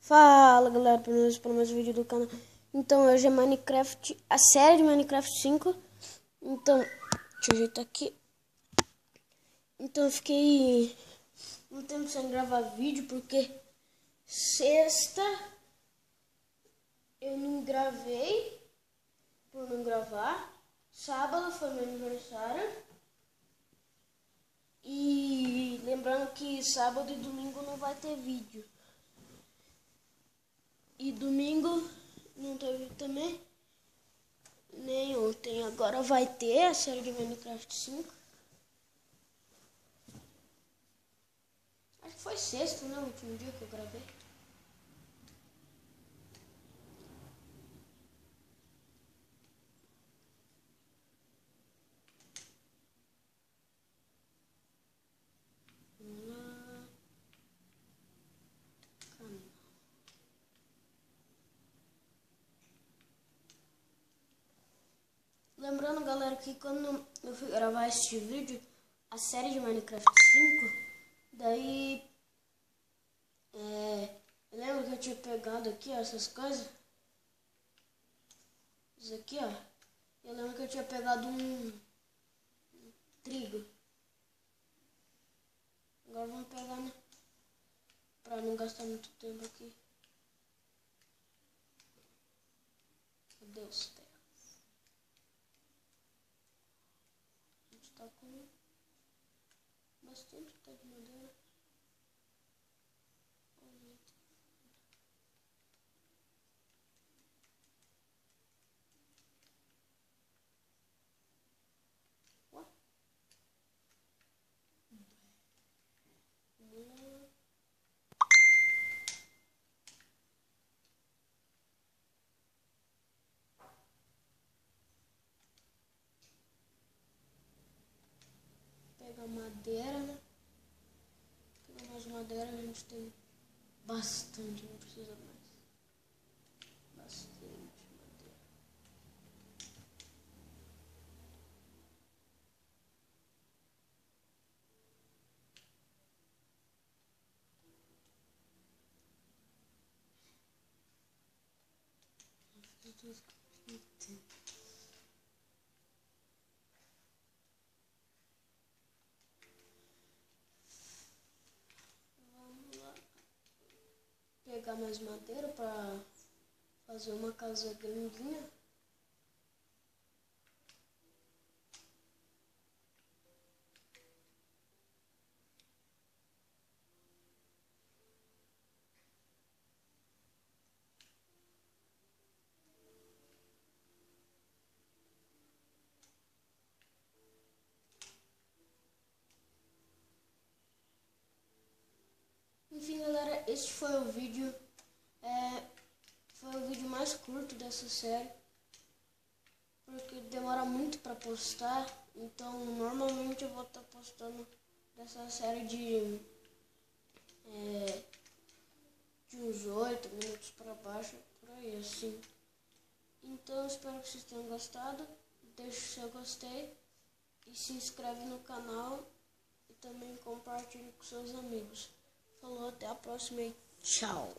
Fala galera, para mais um vídeo do canal. Então hoje é Minecraft, a série de Minecraft 5. Então, deixa eu ajeitar aqui. Então eu fiquei um tempo sem gravar vídeo porque sexta eu não gravei por não gravar. Sábado foi meu aniversário. E lembrando que sábado e domingo não vai ter vídeo. E domingo não teve também, nem ontem. Agora vai ter a série de Minecraft 5. Acho que foi sexta, né? O último dia que eu gravei. Vamos lá. Canal. Lembrando, galera, que quando eu fui gravar este vídeo, a série de Minecraft 5, daí eu lembro que eu tinha pegado aqui, ó, essas coisas. Isso aqui, ó. Eu lembro que eu tinha pegado um trigo. Agora vamos pegar, né? Pra não gastar muito tempo aqui. Meu Deus, terras. A gente tá com bastante pé de madeira. Pegar madeira, né? Pegar mais madeira, a gente tem bastante, não precisa mais. Bastante madeira. Vamos lá. Pegar mais madeira para fazer uma casa grandinha. Enfim, galera, este foi o vídeo. Foi o vídeo mais curto dessa série, porque demora muito para postar. Então, normalmente eu vou estar postando dessa série de uns 8 minutos para baixo, por aí assim. Então, espero que vocês tenham gostado. Deixe o seu gostei e se inscreve no canal e também compartilhe com seus amigos. Falou, até a próxima e tchau!